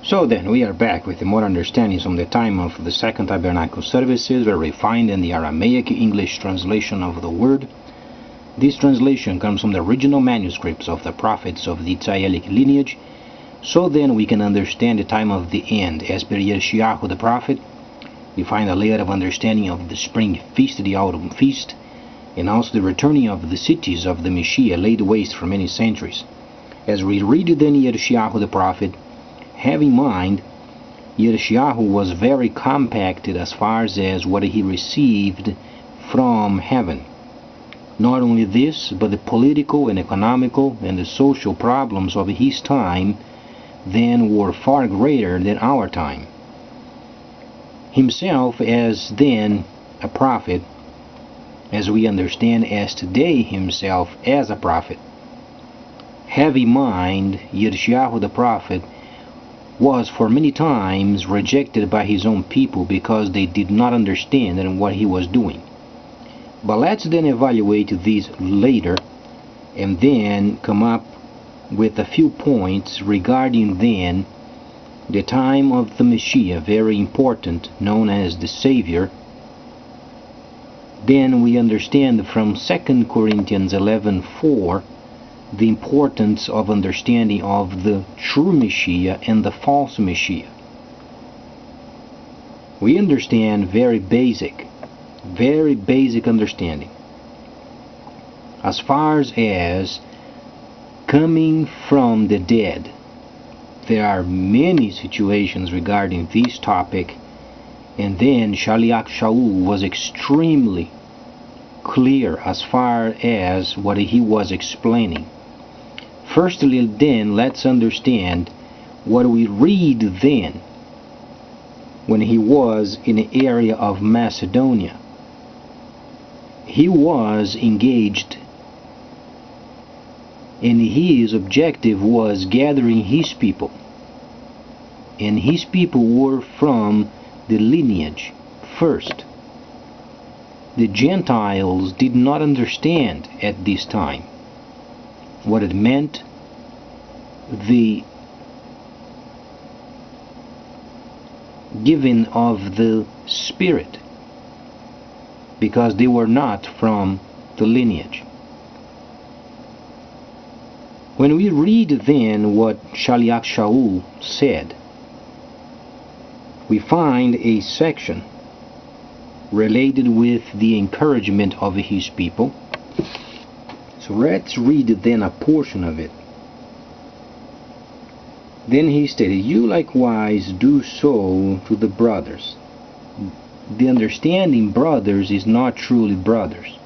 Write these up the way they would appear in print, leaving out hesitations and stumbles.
So then, we are back with more understandings on the time of the Second Tabernacle services, where we find in the Aramaic English translation of the word. This translation comes from the original manuscripts of the prophets of the Israelic lineage. So then we can understand the time of the end. As per Yeshayahu the prophet, we find a layer of understanding of the spring feast, the autumn feast, and also the returning of the cities of the Messiah laid waste for many centuries. As we read then Yeshayahu the prophet, have in mind, Yeshayahu was very compacted as far as what he received from heaven. Not only this, but the political and economical and the social problems of his time then were far greater than our time. Himself as then a prophet, as we understand as today himself as a prophet. Have in mind, Yeshayahu the prophet was for many times rejected by his own people because they did not understand what he was doing. But let's then evaluate these later and then come up with a few points regarding then the time of the Messiah, very important, known as the Savior. Then we understand from 2 Corinthians 11:4 the importance of understanding of the true Messiah and the false Messiah. We understand very basic understanding as far as coming from the dead. There are many situations regarding this topic, and then Shaliach Shaul was extremely clear as far as what he was explaining. Firstly, then, let's understand what we read then when he was in the area of Macedonia. He was engaged, and his objective was gathering his people. And his people were from the lineage first. The Gentiles did not understand at this time what it meant, the giving of the Spirit, because they were not from the lineage. When we read then what Shaliach Shaul said, we find a section related with the encouragement of his people. So let's read then a portion of it. Then he stated, "You likewise do so to the brothers." The understanding brothers is not truly brothers.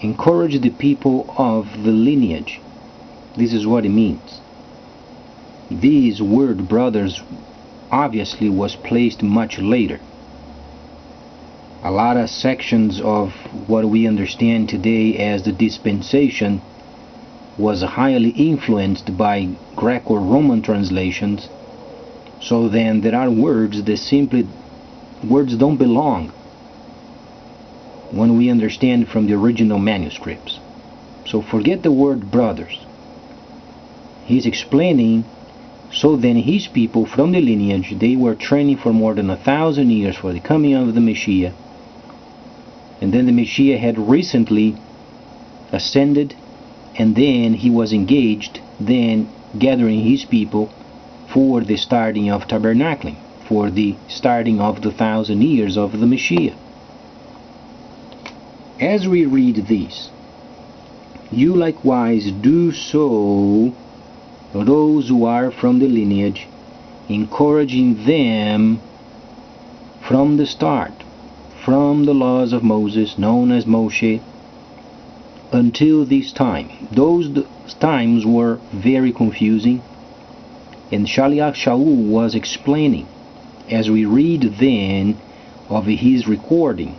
Encourage the people of the lineage. This is what it means. This word brothers obviously was placed much later. A lot of sections of what we understand today as the dispensation was highly influenced by Greco-Roman translations. So then there are words that simply words don't belong when we understand from the original manuscripts. So forget the word brothers. He's explaining, so then his people from the lineage, they were training for more than 1,000 years for the coming of the Messiah. And then the Messiah had recently ascended, and then he was engaged, then gathering his people for the starting of tabernacling, for the starting of the 1,000 years of the Messiah. As we read this, "You likewise do so to those who are from the lineage," encouraging them from the start, from the laws of Moses, known as Moshe, until this time. Those times were very confusing, and Shaliach Shaul was explaining, as we read then of his recording.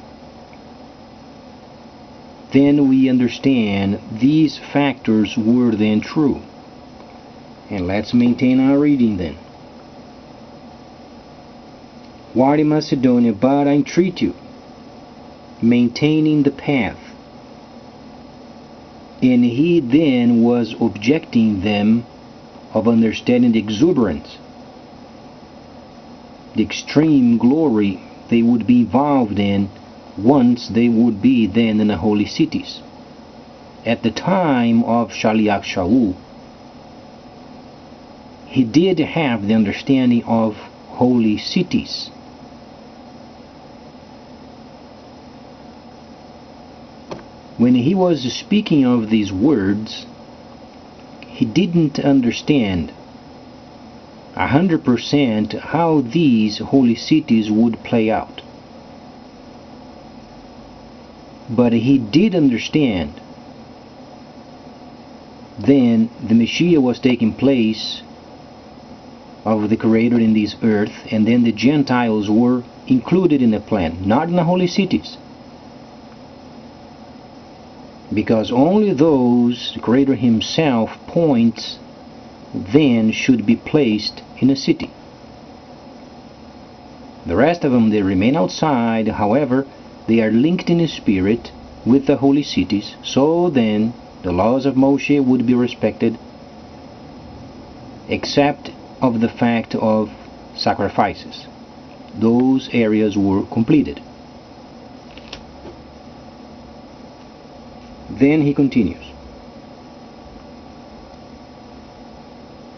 Then we understand these factors were then true. And let's maintain our reading then. "What in Macedonia, but I entreat you, maintaining the path." And he then was objecting them of understanding the exuberance the extreme glory they would be involved in once they would be then in the holy cities. At the time of Shaliach Shaul, he did have the understanding of holy cities. When he was speaking of these words, he didn't understand 100% how these holy cities would play out. But he did understand then the Messiah was taking place of the Creator in this earth, and then the Gentiles were included in the plan, not in the holy cities. Because only those the Creator Himself points then should be placed in a city. The rest of them, they remain outside. However, they are linked in spirit with the holy cities, so then the laws of Moshe would be respected, except of the fact of sacrifices. Those areas were completed. Then he continues,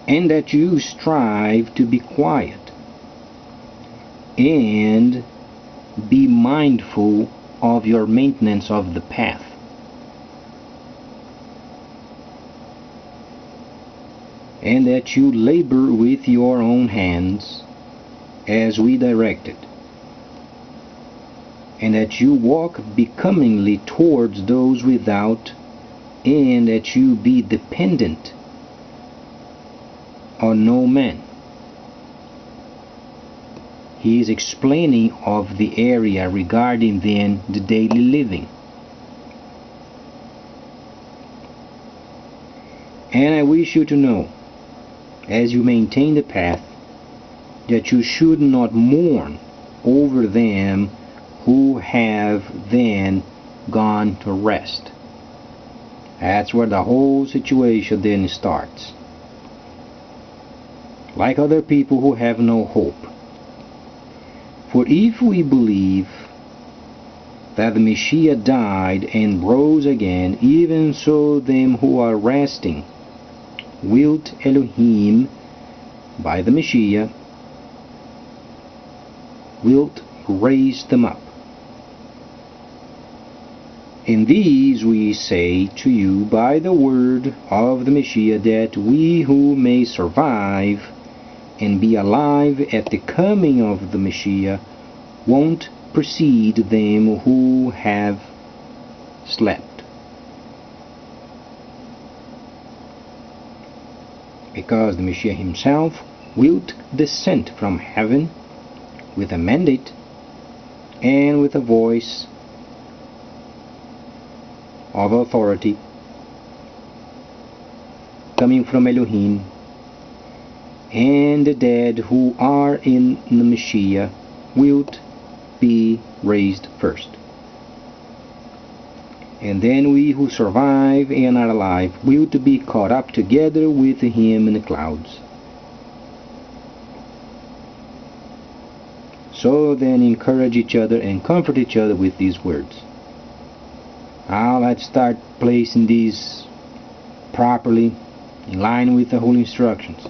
and that you strive to be quiet and be mindful of your maintenance of the path. And that you labor with your own hands as we directed, and that you walk becomingly towards those without, and that you be dependent on no man. He is explaining of the area regarding then the daily living. And I wish you to know, as you maintain the path, that you should not mourn over them who have then gone to rest. That's where the whole situation then starts. Like other people who have no hope. For if we believe that the Messiah died and rose again, even so them who are resting wilt Elohim by the Messiah wilt raise them up. In these we say to you by the word of the Messiah, that we who may survive and be alive at the coming of the Messiah won't precede them who have slept. Because the Messiah himself will descend from heaven with a mandate and with a voice of authority coming from Elohim, and the dead who are in the Messiah will be raised first. And then we who survive and are alive will be caught up together with him in the clouds. So then encourage each other and comfort each other with these words. Now let's start placing these properly in line with the holy instructions.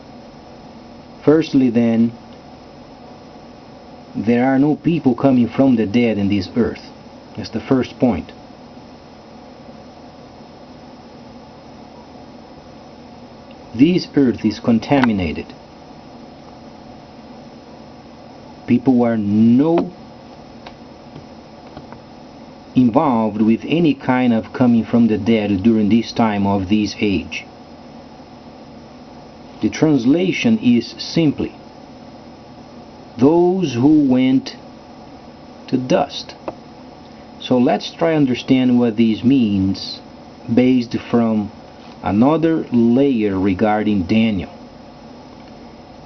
Firstly then, there are no people coming from the dead in this earth. That's the first point. This earth is contaminated. People are no involved with any kind of coming from the dead during this time of this age. The translation is simply those who went to dust. So let's try to understand what this means based from another layer regarding Daniel.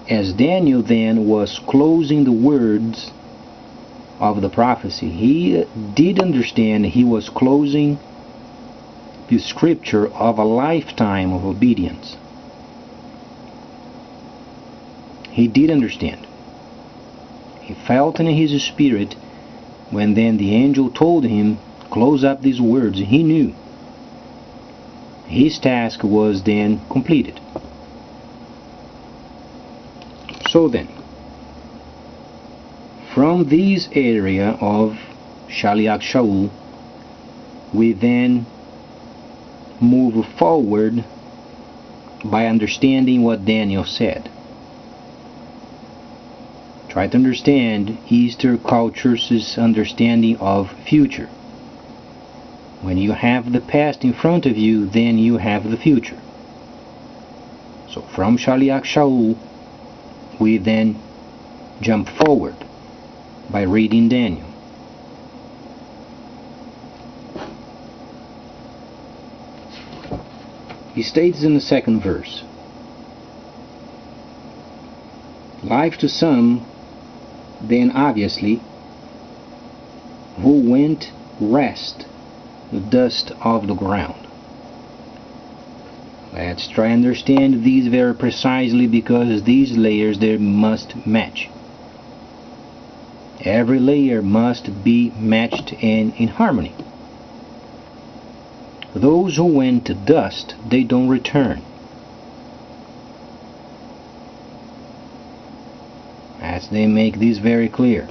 As Daniel then was closing the words of the prophecy, he did understand he was closing the scripture of a lifetime of obedience. He did understand. He felt in his spirit when then the angel told him, close up these words. He knew his task was then completed. So then, from this area of Shaliach Shaul, we then move forward by understanding what Daniel said. Try to understand Eastern culture's understanding of future. When you have the past in front of you, then you have the future. So from Shaliach Shaul, we then jump forward by reading Daniel. He states in the second verse, life to some, then obviously, who went rest the dust of the ground. Let's try and understand these very precisely, because these layers they must match. Every layer must be matched and in harmony. Those who went to dust, they don't return. As they make this very clear.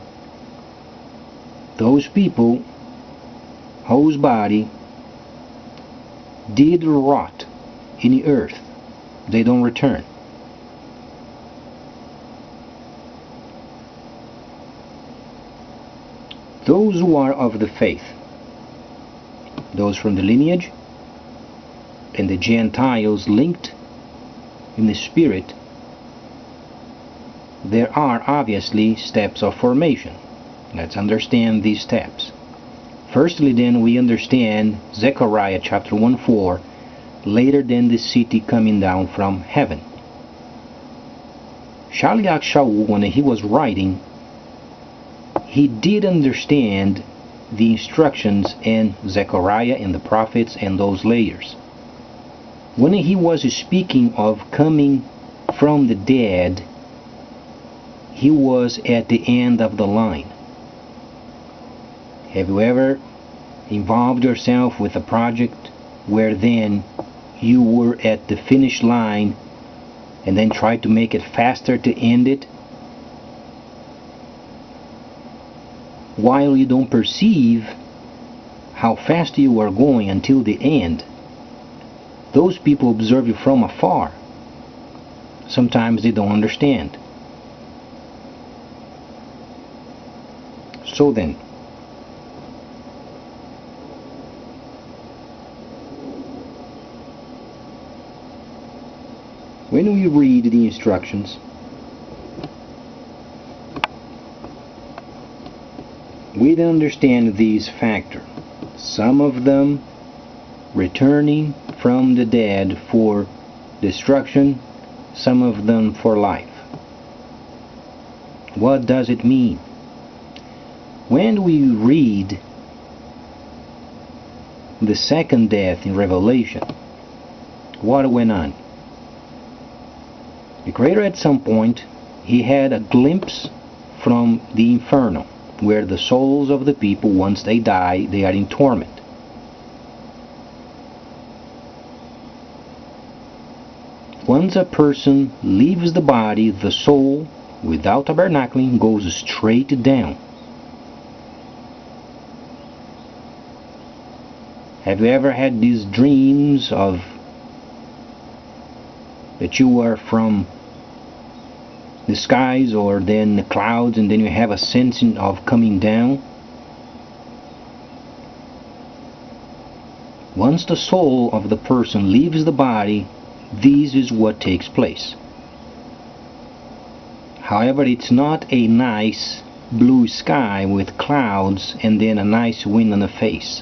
Those people whose body did rot in the earth, they don't return. Those who are of the faith, those from the lineage, and the Gentiles linked in the spirit, there are obviously steps of formation. Let's understand these steps. Firstly, then, we understand Zechariah chapter 1:4, later than the city coming down from heaven. Shaliach Shaul, when he was writing, he did understand the instructions in Zechariah and the prophets and those layers. When he was speaking of coming from the dead, he was at the end of the line. Have you ever involved yourself with a project where then you were at the finish line and then tried to make it faster to end it? While you don't perceive how fast you are going until the end, those people observe you from afar. Sometimes they don't understand. So then, when we read the instructions, we then understand these factors. Some of them returning from the dead for destruction, some of them for life. What does it mean? When we read the second death in Revelation, what went on? The Creator at some point, he had a glimpse from the inferno, where the souls of the people, once they die, they are in torment. Once a person leaves the body, the soul, without tabernacling, goes straight down. Have you ever had these dreams of that you are from the skies or then the clouds, and then you have a sense of coming down? Once the soul of the person leaves the body, this is what takes place. However, it's not a nice blue sky with clouds and then a nice wind on the face.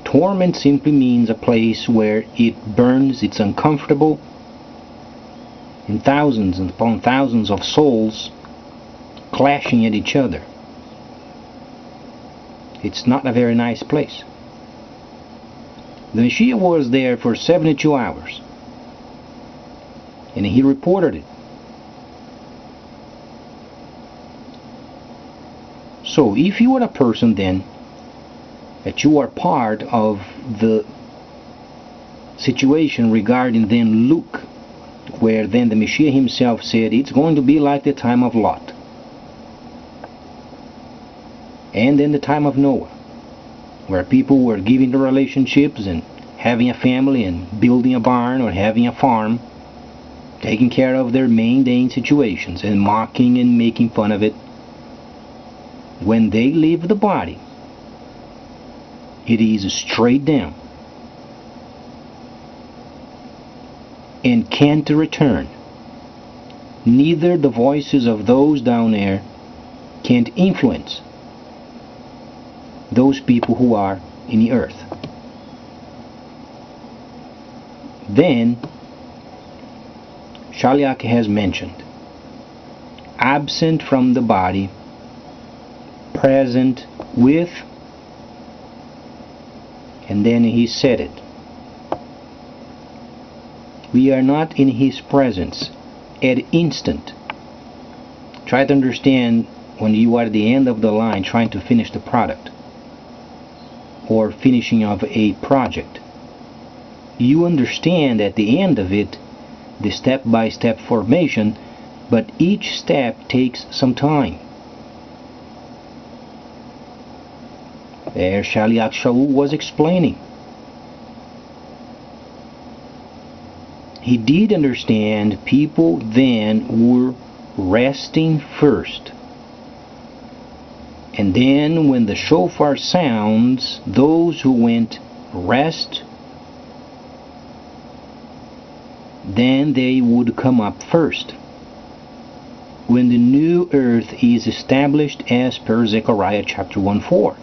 Torment simply means a place where it burns, it's uncomfortable, and thousands and upon thousands of souls clashing at each other. It's not a very nice place. The Mashiach was there for 72 hours. and he reported it. So if you are a person then that you are part of the situation regarding then Luke, where then the Messiah himself said it's going to be like the time of Lot, and then the time of Noah, where people were giving the relationships and having a family and building a barn or having a farm, taking care of their mundane situations and mocking and making fun of it. When they leave the body, it is straight down and can't return. Neither the voices of those down there can't influence those people who are in the earth. Then Shaliach has mentioned absent from the body, present with, and then he said it. We are not in his presence at instant. Try to understand when you are at the end of the line trying to finish the product or finishing of a project. You understand at the end of it the step-by-step formation, but each step takes some time. There Shaliach Shaul was explaining. He did understand people then were resting first. And then when the shofar sounds, those who went rest, then they would come up first. When the new earth is established as per Zechariah chapter 1:4.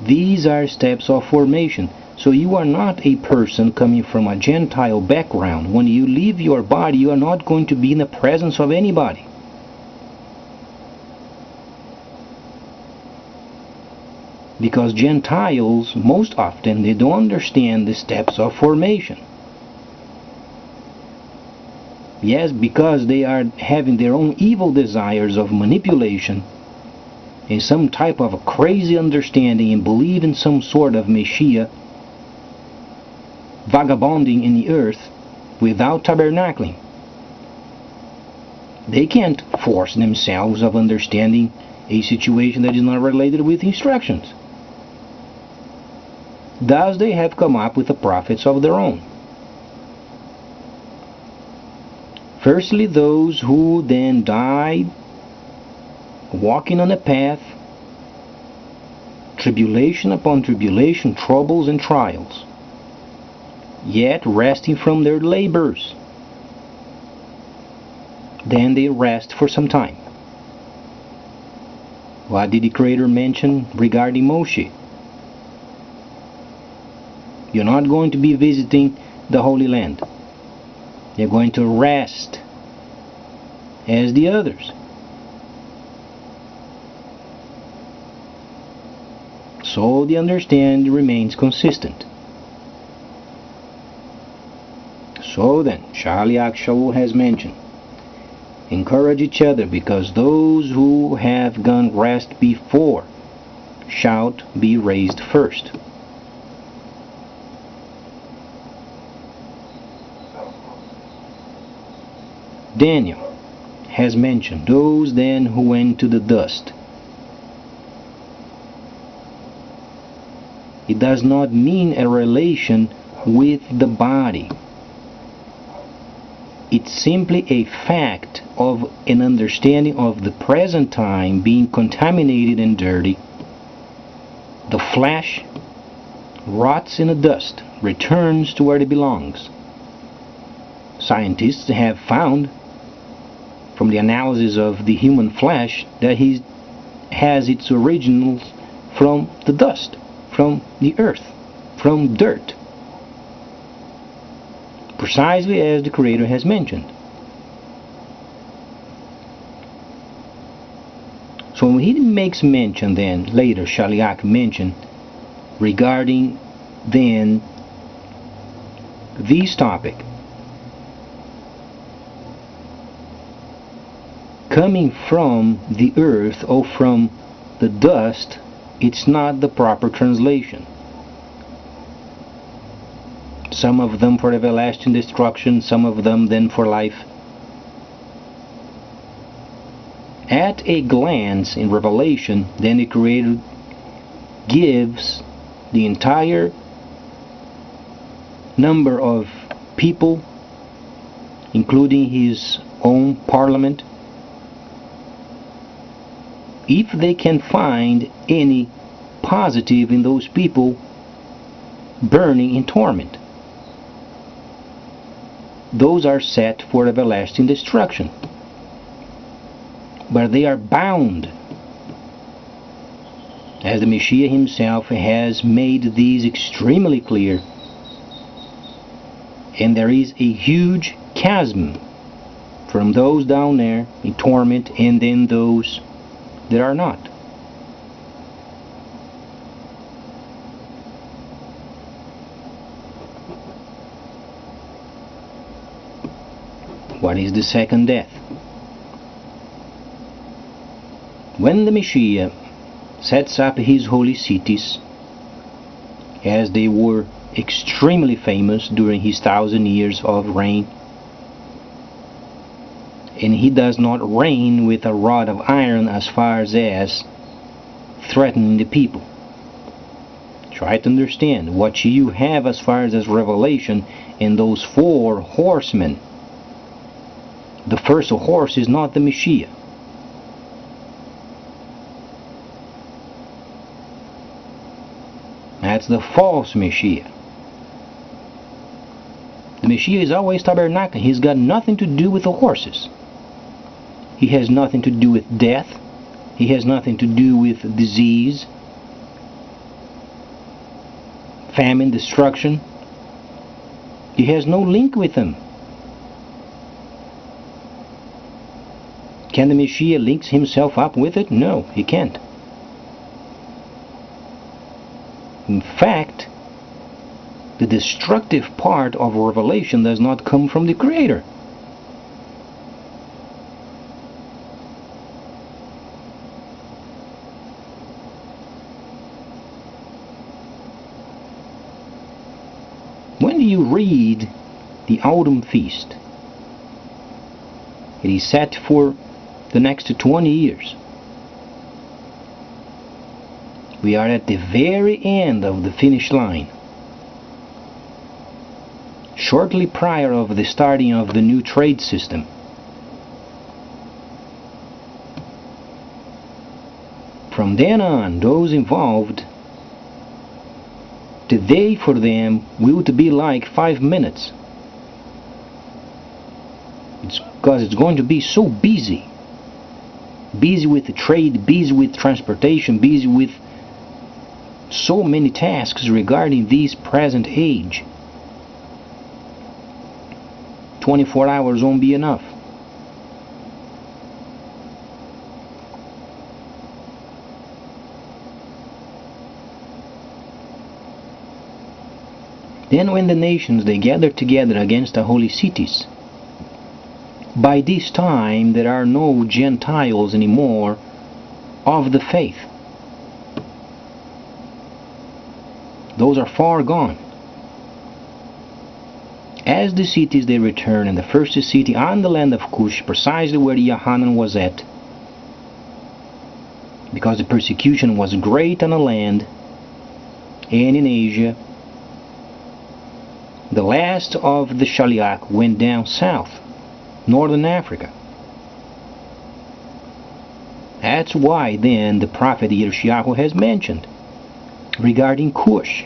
These are steps of formation. So you are not a person coming from a Gentile background. When you leave your body, you are not going to be in the presence of anybody. Because Gentiles, most often, they don't understand the steps of formation. Yes, because they are having their own evil desires of manipulation and some type of a crazy understanding and believe in some sort of Messiah vagabonding in the earth without tabernacling. They can't force themselves of understanding a situation that is not related with instructions. Thus they have come up with the prophets of their own. Firstly, those who then died walking on a path, tribulation upon tribulation, troubles and trials, yet resting from their labors. Then they rest for some time. What did the Creator mention regarding Moshe? You're not going to be visiting the Holy Land. You're going to rest as the others. So the understanding remains consistent. So then, Shaliach Shaul has mentioned, encourage each other, because those who have gone rest before shall be raised first. Daniel has mentioned those then who went to the dust. It does not mean a relation with the body. It's simply a fact of an understanding of the present time being contaminated and dirty. The flesh rots in the dust, returns to where it belongs. Scientists have found from the analysis of the human flesh that it has its originals from the dust, from the earth, from dirt. Precisely as the Creator has mentioned. So when he makes mention then, later Shaliach mentioned regarding then this topic. Coming from the earth or from the dust, it's not the proper translation. Some of them for everlasting destruction, some of them then for life. At a glance in Revelation, then the Creator gives the entire number of people, including His own parliament, if they can find any positive in those people burning in torment. Those are set for everlasting destruction. But they are bound, as the Messiah himself has made these extremely clear. And there is a huge chasm from those down there in torment and then those that are not. What is the second death? When the Messiah sets up his holy cities, as they were extremely famous during his 1,000 years of reign, and he does not reign with a rod of iron as far as threatening the people. Try to understand what you have as far as Revelation in those 4 horsemen. The first horse is not the Messiah. That's the false Messiah. The Messiah is always tabernacle. He's got nothing to do with the horses. He has nothing to do with death. He has nothing to do with disease, famine, destruction. He has no link with them. Can the Messiah link himself up with it? No, he can't. In fact, the destructive part of Revelation does not come from the Creator. When you read the autumn feast, it is set for the next 20 years. We are at the very end of the finish line. Shortly prior of the starting of the new trade system. From then on, those involved, the day for them will be like 5 minutes. It's because it's going to be so busy. Busy with the trade, busy with transportation, busy with so many tasks regarding this present age. 24 hours won't be enough. Then when the nations they gather together against the holy cities, by this time there are no Gentiles anymore of the faith. Those are far gone. As the cities they return, and the first city on the land of Cush, precisely where Yohanan was at, because the persecution was great on the land and in Asia, the last of the Shaliach went down south, northern Africa. That's why then the prophet Yeshayahu has mentioned regarding Cush.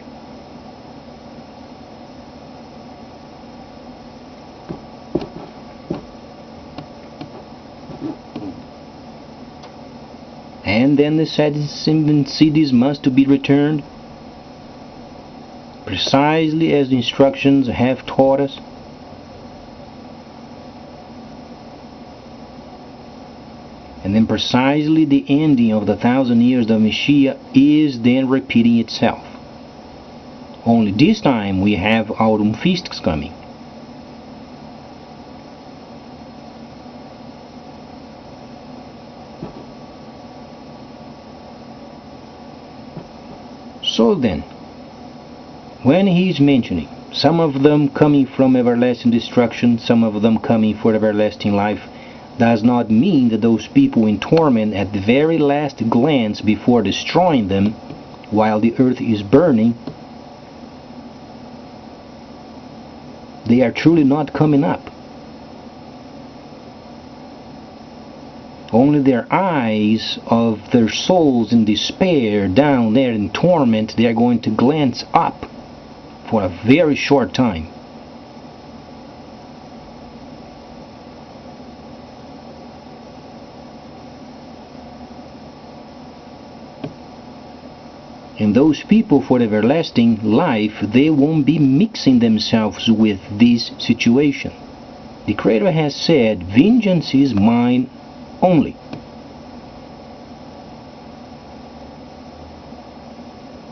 And then the 7 cities must be returned, precisely as the instructions have taught us. And then precisely the ending of the 1,000 years of Messiah is then repeating itself. Only this time we have autumn feasts coming. So then, when he's mentioning some of them coming from everlasting destruction, some of them coming for everlasting life, does not mean that those people in torment at the very last glance before destroying them, while the earth is burning, they are truly not coming up. Only their eyes of their souls in despair down there in torment, they are going to glance up for a very short time. And those people for everlasting life, they won't be mixing themselves with this situation. The Creator has said, vengeance is mine only.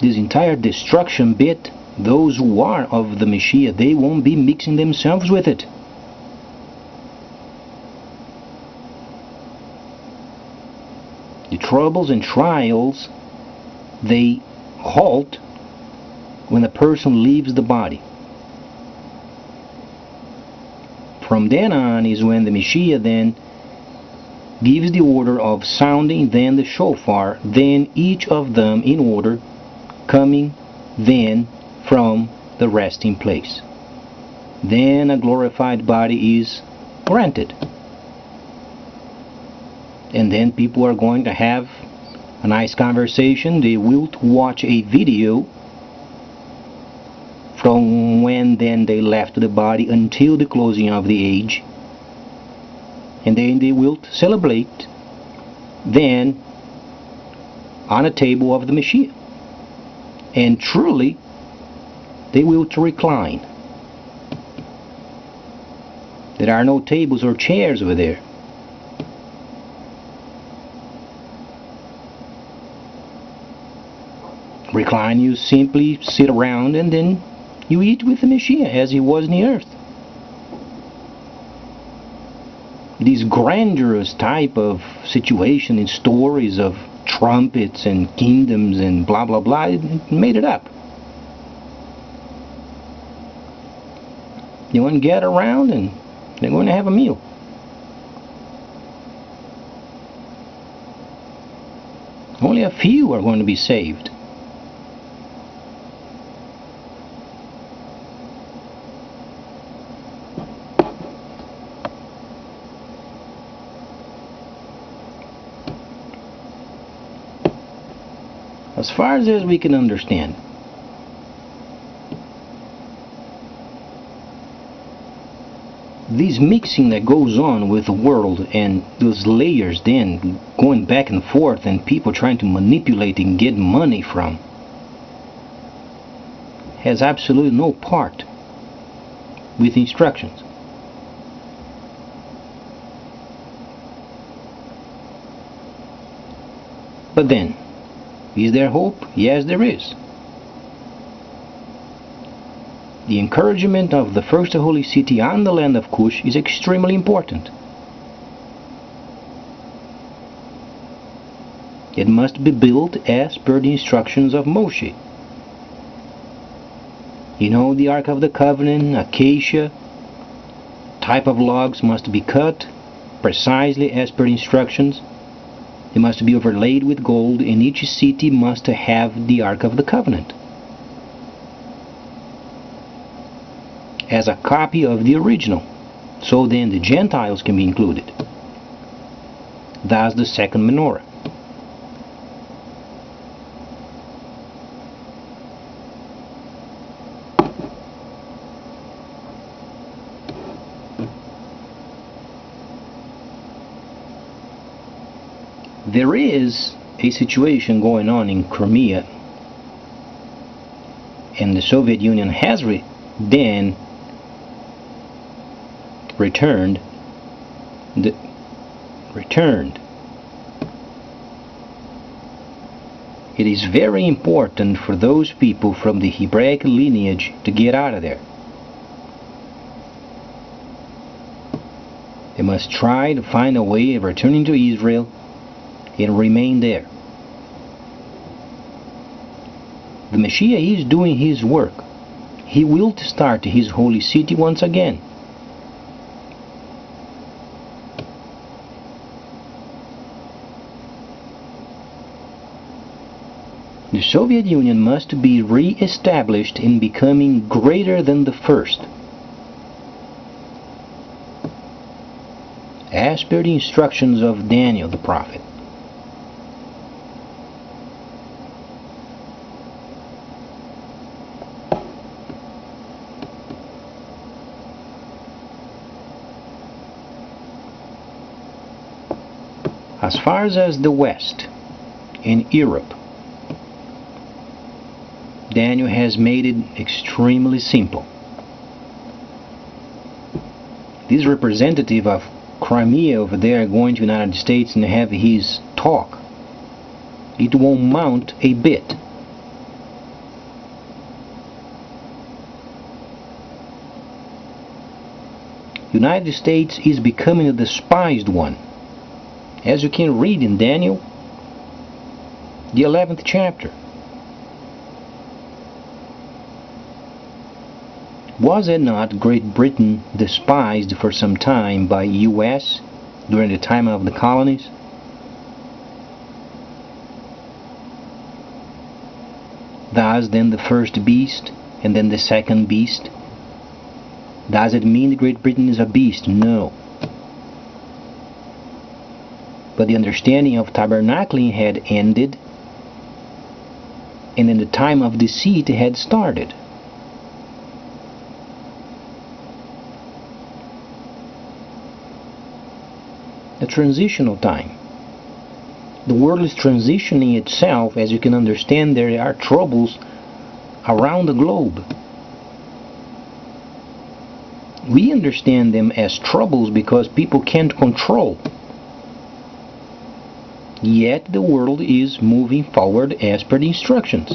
This entire destruction bit, those who are of the Messiah, they won't be mixing themselves with it. The troubles and trials, they halt when a person leaves the body. From then on is when the Messiah then gives the order of sounding then the shofar, then each of them in order coming then from the resting place. Then a glorified body is granted. And then people are going to have a nice conversation. They will watch a video from when then they left the body until the closing of the age, and then they will celebrate then on a table of the Messiah, and truly they will to recline. There are no tables or chairs over there. Recline, you simply sit around and then you eat with the Messiah as he was in the earth. This grandiose type of situation in stories of trumpets and kingdoms and blah blah blah, it made it up. You want to get around and they're going to have a meal. Only a few are going to be saved. As far as we can understand, this mixing that goes on with the world and those layers then going back and forth and people trying to manipulate and get money from has absolutely no part with instructions. But then, is there hope? Yes, there is. The encouragement of the first holy city on the land of Cush is extremely important. It must be built as per the instructions of Moshe. You know, the Ark of the Covenant, acacia, type of logs must be cut precisely as per instructions. They must be overlaid with gold, and each city must have the Ark of the Covenant as a copy of the original, so then the Gentiles can be included. That's the second menorah. There is a situation going on in Crimea, and the Soviet Union has then returned It is very important for those people from the Hebraic lineage to get out of there. They must try to find a way of returning to Israel and remain there. The Messiah is doing his work. He will start his holy city once again. The Soviet Union must be re-established in becoming greater than the first, as per the instructions of Daniel the prophet. As far as the West and Europe, Daniel has made it extremely simple. This representative of Crimea over there going to the United States and have his talk, it won't mount a bit. United States is becoming a despised one, as you can read in Daniel, the 11th chapter. Was it not Great Britain despised for some time by US during the time of the colonies? Thus then the first beast and then the second beast. Does it mean that Great Britain is a beast? No. But the understanding of tabernacling had ended, and then the time of deceit had started. A transitional time. The world is transitioning itself. As you can understand, there are troubles around the globe. We understand them as troubles because people can't control. Yet the world is moving forward as per the instructions.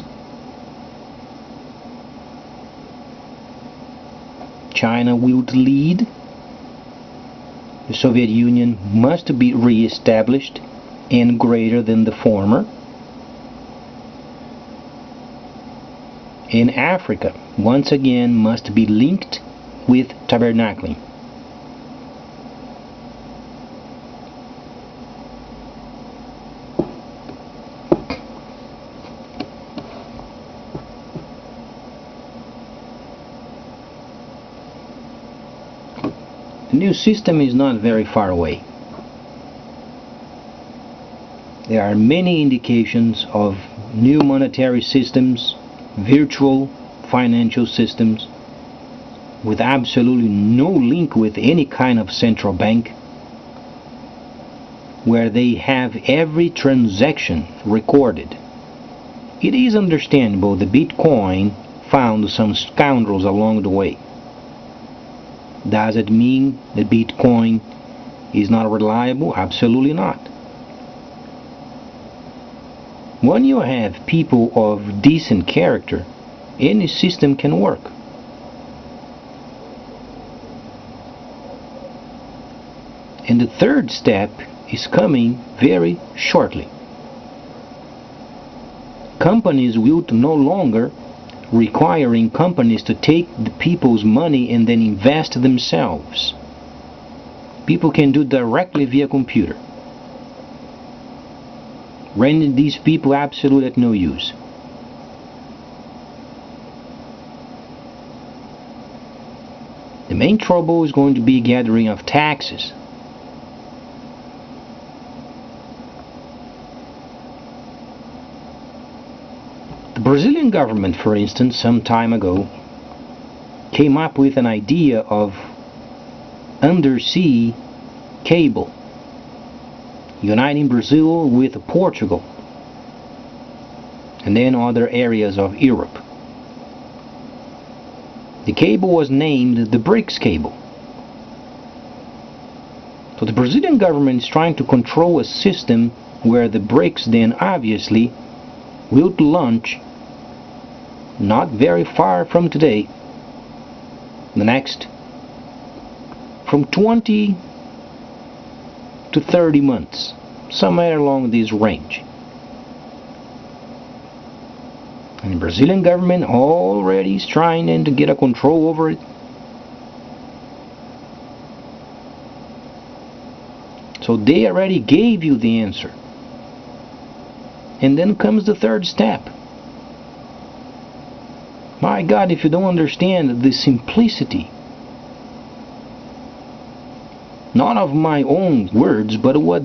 China will lead. The Soviet Union must be re-established and greater than the former. And Africa, once again, must be linked with tabernacling. The new system is not very far away. There are many indications of new monetary systems, virtual financial systems, with absolutely no link with any kind of central bank, where they have every transaction recorded. It is understandable the Bitcoin found some scoundrels along the way. Does it mean that Bitcoin is not reliable? Absolutely not. When you have people of decent character, any system can work. And the third step is coming very shortly. Companies will no longer requiring companies to take the people's money and then invest themselves. People can do directly via computer, rendering these people absolute at no use. The main trouble is going to be gathering of taxes. The Brazilian government, for instance, some time ago came up with an idea of undersea cable uniting Brazil with Portugal and then other areas of Europe. The cable was named the BRICS cable. So the Brazilian government is trying to control a system where the BRICS then obviously will launch not very far from today, the next from 20 to 30 months, somewhere along this range. And the Brazilian government already is trying to get a control over it. So they already gave you the answer. And then comes the third step. My God, if you don't understand the simplicity, not of my own words, but what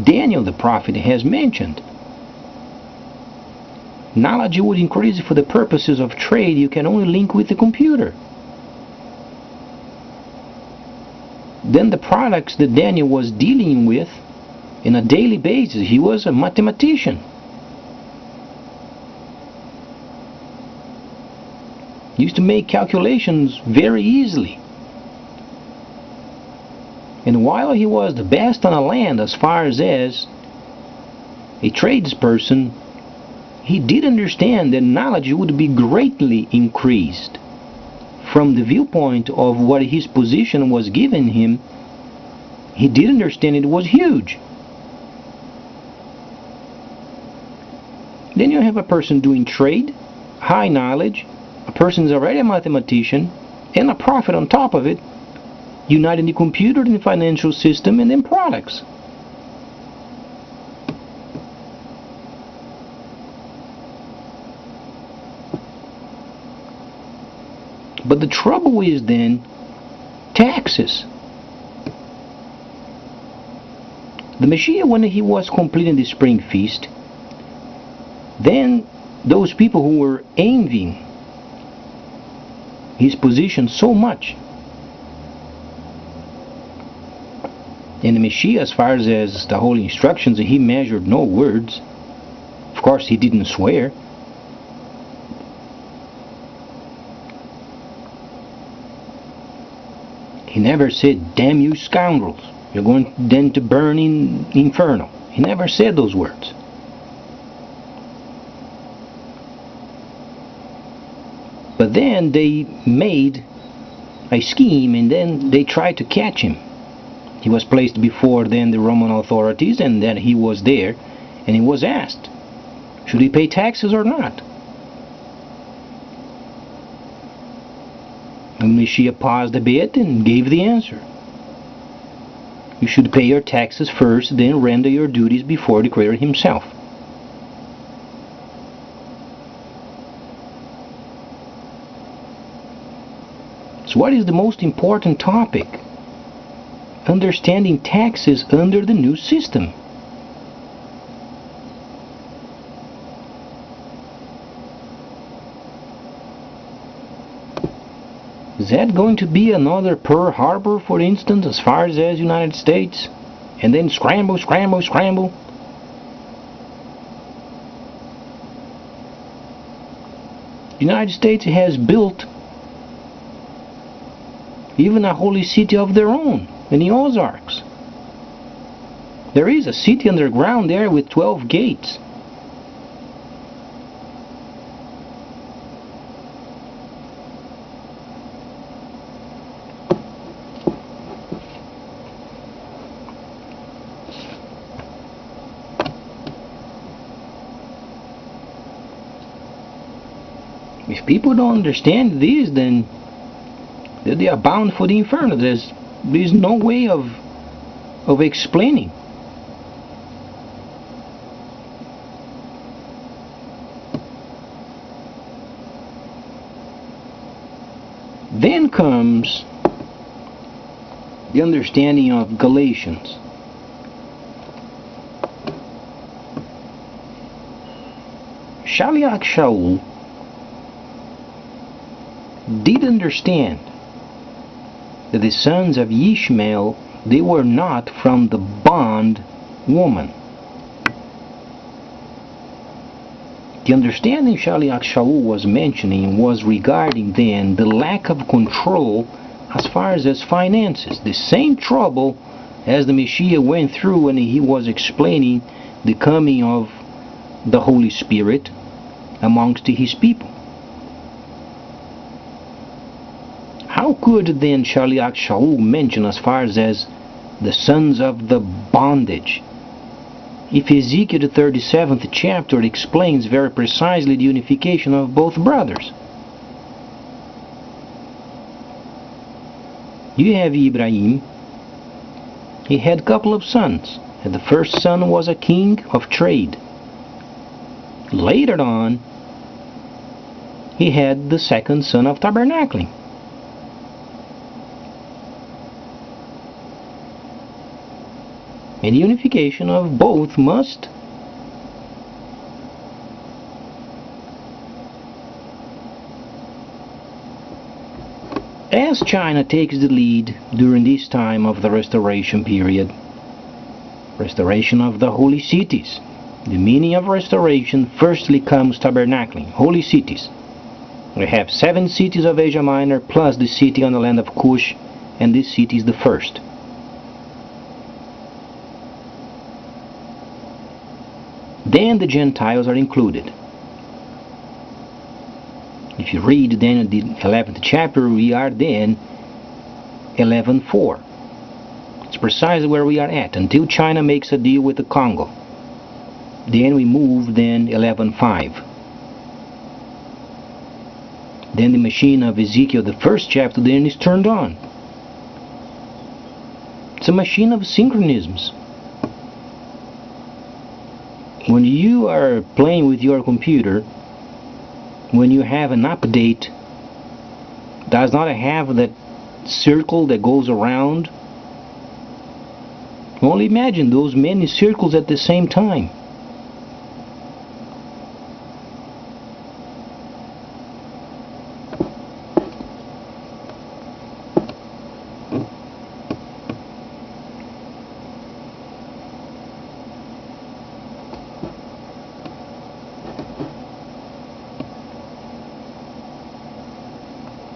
Daniel the prophet has mentioned. Knowledge would increase for the purposes of trade. You can only link with the computer. Then the products that Daniel was dealing with on a daily basis, he was a mathematician. He used to make calculations very easily. And while he was the best on the land as far as a tradesperson, he did understand that knowledge would be greatly increased. From the viewpoint of what his position was given him, he did understand it was huge. Then you have a person doing trade, high knowledge, a person is already a mathematician, and a prophet on top of it, uniting the computer and the financial system and then products. But the trouble is then taxes. The Messiah, when he was completing the spring feast, then those people who were envying his position so much, and the Messiah, as far as the holy instructions, he measured no words. Of course, he didn't swear. He never said, "Damn you scoundrels, you're going then to burn in inferno." He never said those words. But then they made a scheme, and then they tried to catch him. He was placed before then the Roman authorities, and then he was there, and he was asked, should he pay taxes or not? And Messiah paused a bit and gave the answer. You should pay your taxes first, then render your duties before the Creator himself. So what is the most important topic? Understanding taxes under the new system. Is that going to be another Pearl Harbor, for instance, as far as United States? And then scramble, scramble, scramble? The United States has built even a holy city of their own in the Ozarks. There is a city underground there with 12 gates. If people don't understand this, then they are bound for the inferno. There's no way of explaining. Then comes the understanding of Galatians. Shaliach Shaul did understand that the sons of Ishmael, they were not from the bond woman. The understanding Shaliach Shaul was mentioning was regarding then the lack of control as far as finances. The same trouble as the Messiah went through when he was explaining the coming of the Holy Spirit amongst his people. How could then Shaliach Shaul mention as far as the sons of the bondage, if Ezekiel the 37th chapter explains very precisely the unification of both brothers? You have Ibrahim. He had a couple of sons, and the first son was a king of trade. Later on, he had the second son of tabernacling. And the unification of both must as China takes the lead during this time of the restoration period, restoration of the holy cities. The meaning of restoration firstly comes tabernacling, holy cities. We have 7 cities of Asia Minor plus the city on the land of Cush, and this city is the first. Then the Gentiles are included. If you read then the 11th chapter, we are then 11:4. It's precisely where we are at until China makes a deal with the Congo. Then we move then 11:5. Then the machine of Ezekiel, the first chapter, then is turned on. It's a machine of synchronisms. When you are playing with your computer, when you have an update, does not have that circle that goes around. Only imagine those many circles at the same time.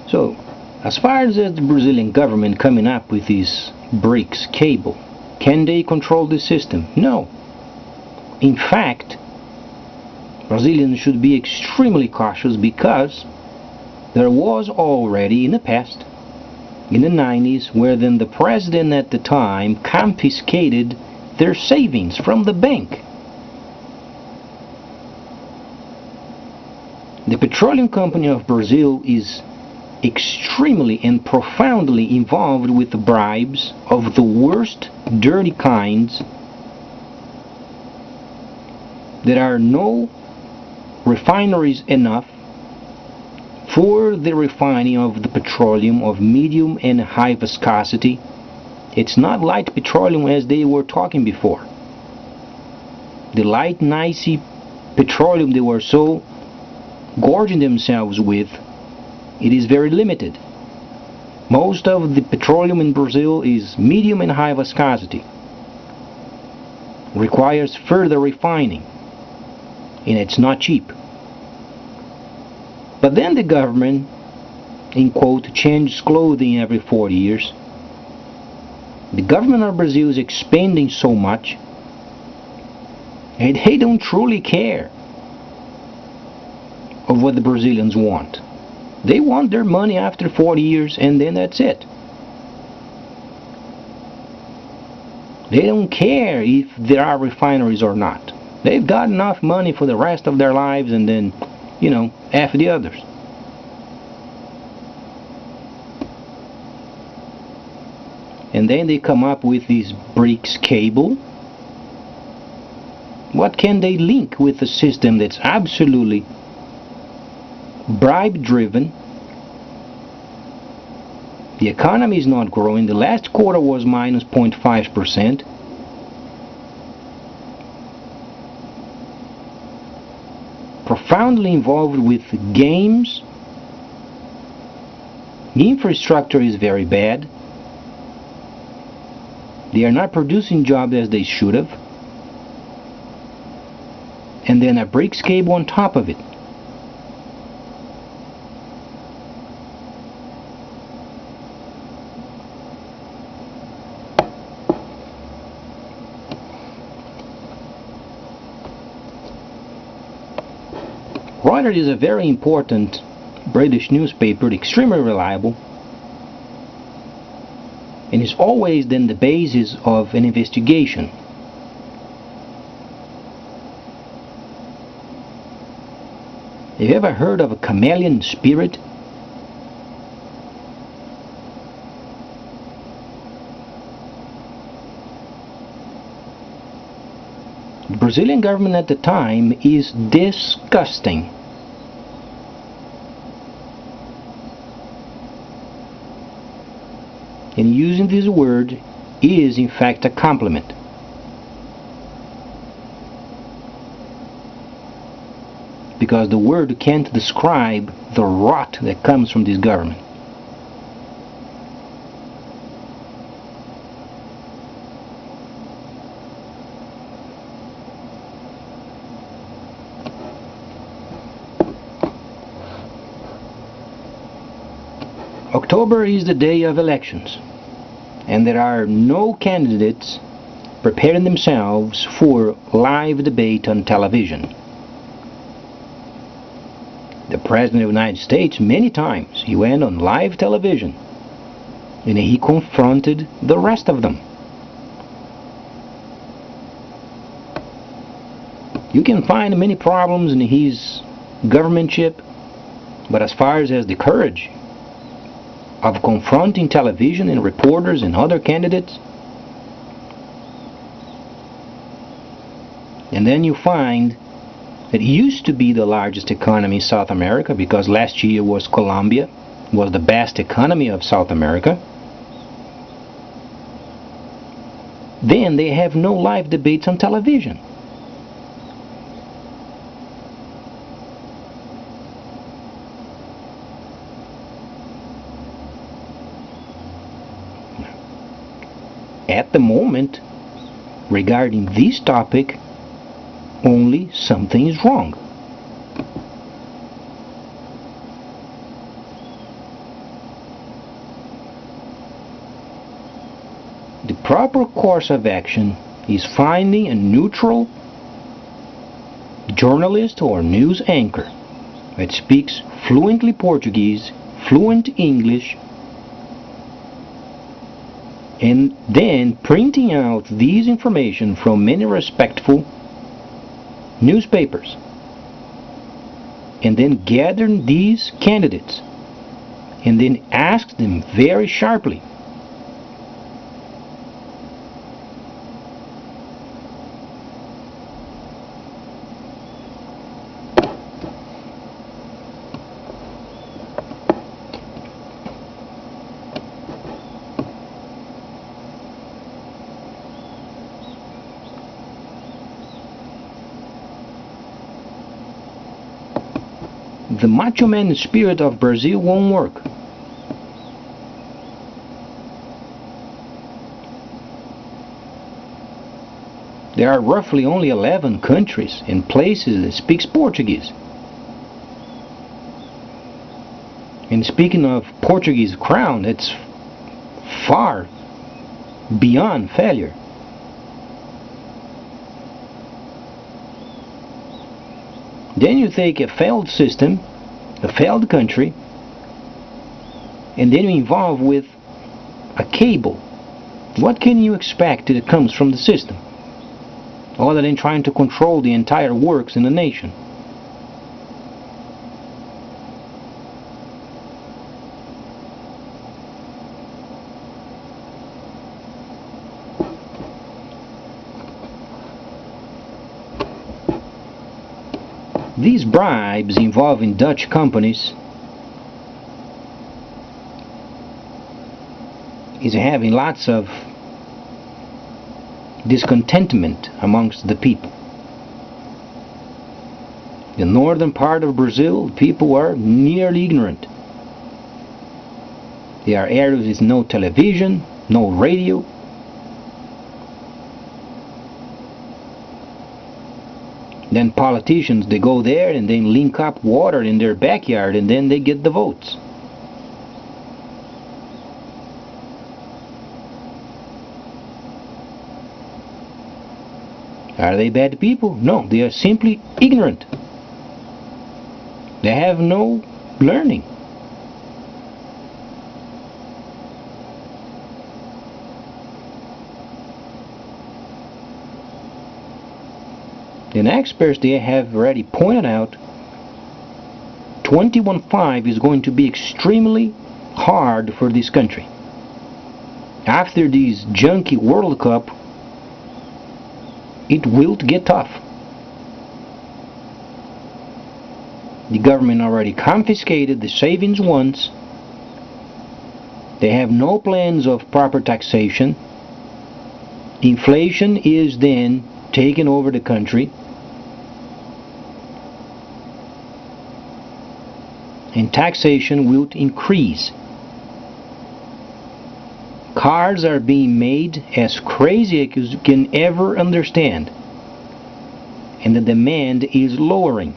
So, as far as the Brazilian government coming up with this BRICS cable, can they control the system? No. In fact, Brazilians should be extremely cautious because there was already in the past, in the 90s, where then the president at the time confiscated their savings from the bank. The petroleum company of Brazil is extremely and profoundly involved with the bribes of the worst dirty kinds. There are no refineries enough for the refining of the petroleum of medium and high viscosity. It's not light petroleum as they were talking before. The light, nicey petroleum they were so gorging themselves with, it is very limited. Most of the petroleum in Brazil is medium and high viscosity. Requires further refining, and it's not cheap. But then the government, in quote, changes clothing every 40 years. The government of Brazil is expanding so much, and they don't truly care of what the Brazilians want. They want their money after 40 years, and then that's it. They don't care if there are refineries or not. They've got enough money for the rest of their lives, and then, F the others. And then they come up with this BRICS cable. What can they link with a system that's absolutely bribe-driven? The economy is not growing. The last quarter was minus 0.5%. Profoundly involved with games. The infrastructure is very bad. They are not producing jobs as they should have. And then a BRICS cable on top of it. Reuters is a very important British newspaper, extremely reliable, and is always then the basis of an investigation. Have you ever heard of a chameleon spirit? The Brazilian government at the time is disgusting. And using this word is in fact a compliment. Because the word can't describe the rot that comes from this government. October is the day of elections, and there are no candidates preparing themselves for live debate on television. The President of the United States, many times, he went on live television and he confronted the rest of them. You can find many problems in his governmentship, but as far as the courage of confronting television and reporters and other candidates, and then you find that it used to be the largest economy in South America, because last year was Colombia, was the best economy of South America. Then they have no live debates on television. At the moment, regarding this topic, only something is wrong. The proper course of action is finding a neutral journalist or news anchor that speaks fluently Portuguese, fluent English, and then printing out these information from many respectful newspapers, and then gathering these candidates and then ask them very sharply, the macho man spirit of Brazil won't work. There are roughly only 11 countries and places that speaks Portuguese. And speaking of Portuguese crown, it's far beyond failure. Then you take a failed system, a failed country, and then you involve with a cable. What can you expect that comes from the system, other than trying to control the entire works in the nation? These bribes involving Dutch companies is having lots of discontentment amongst the people. The northern part of Brazil, people are nearly ignorant. There are areas with no television, no radio. Then politicians, they go there and they link up water in their backyard, and then they get the votes. Are they bad people? No, they are simply ignorant. They have no learning. And experts, they have already pointed out 21-5 is going to be extremely hard for this country. After this junky World Cup, it will get tough. The government already confiscated the savings once. They have no plans of proper taxation. Inflation is then taking over the country. And taxation will increase. Cars are being made as crazy as you can ever understand. And the demand is lowering.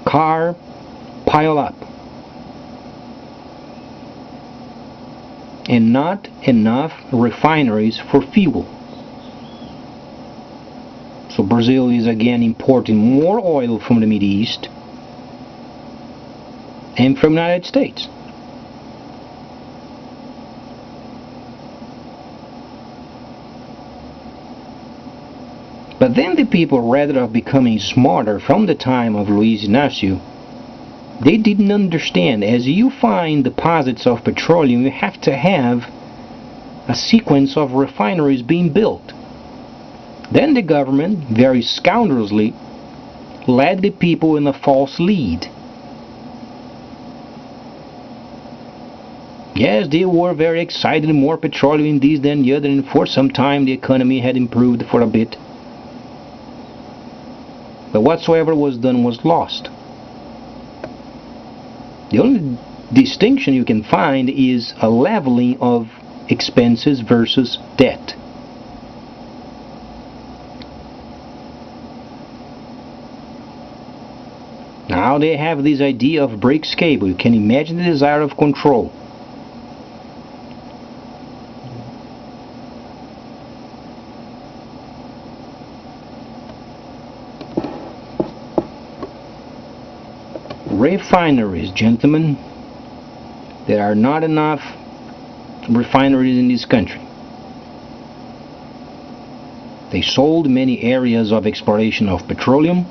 Car pile up. And not enough refineries for fuel. So Brazil is again importing more oil from the Middle East and from the United States. But then the people, rather of becoming smarter from the time of Luiz Inácio, they didn't understand. As you find deposits of petroleum, you have to have a sequence of refineries being built. Then the government, very scoundrelly, led the people in a false lead. Yes, they were very excited, more petroleum in this than the other, and for some time the economy had improved for a bit. But whatsoever was done was lost. The only distinction you can find is a leveling of expenses versus debt. Now they have this idea of Briggs cable. You can imagine the desire of control. Refineries, gentlemen. There are not enough refineries in this country. They sold many areas of exploration of petroleum,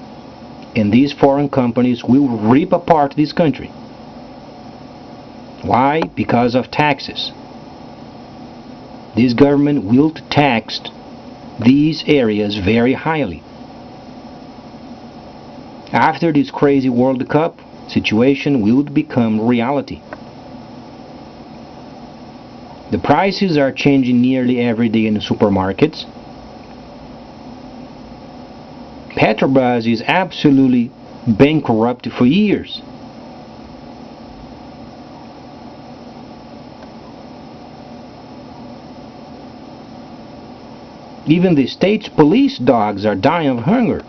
and these foreign companies will rip apart this country. Why? Because of taxes. This government will tax these areas very highly. After this crazy World Cup, situation will become reality. The prices are changing nearly every day in the supermarkets. Petrobras is absolutely bankrupt for years. Even the state's police dogs are dying of hunger.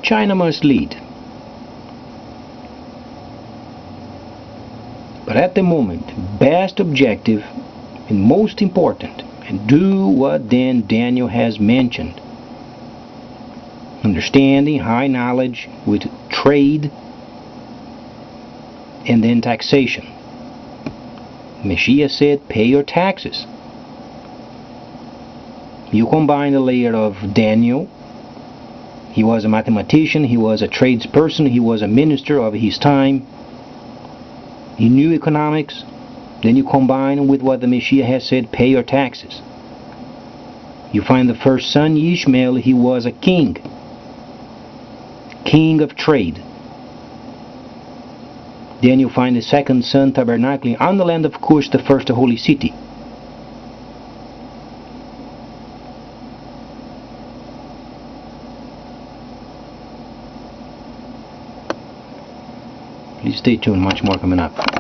China must lead. But at the moment, best objective and most important, and do what then Daniel has mentioned. Understanding, high knowledge with trade, and then taxation. Messiah said, pay your taxes. You combine the layer of Daniel. He was a mathematician, he was a tradesperson, he was a minister of his time. He knew economics. Then you combine with what the Messiah has said, pay your taxes. You find the first son, Ishmael, he was a king. King of trade. Then you find the second son, tabernacling on the land of Cush, the first holy city. Please stay tuned, much more coming up.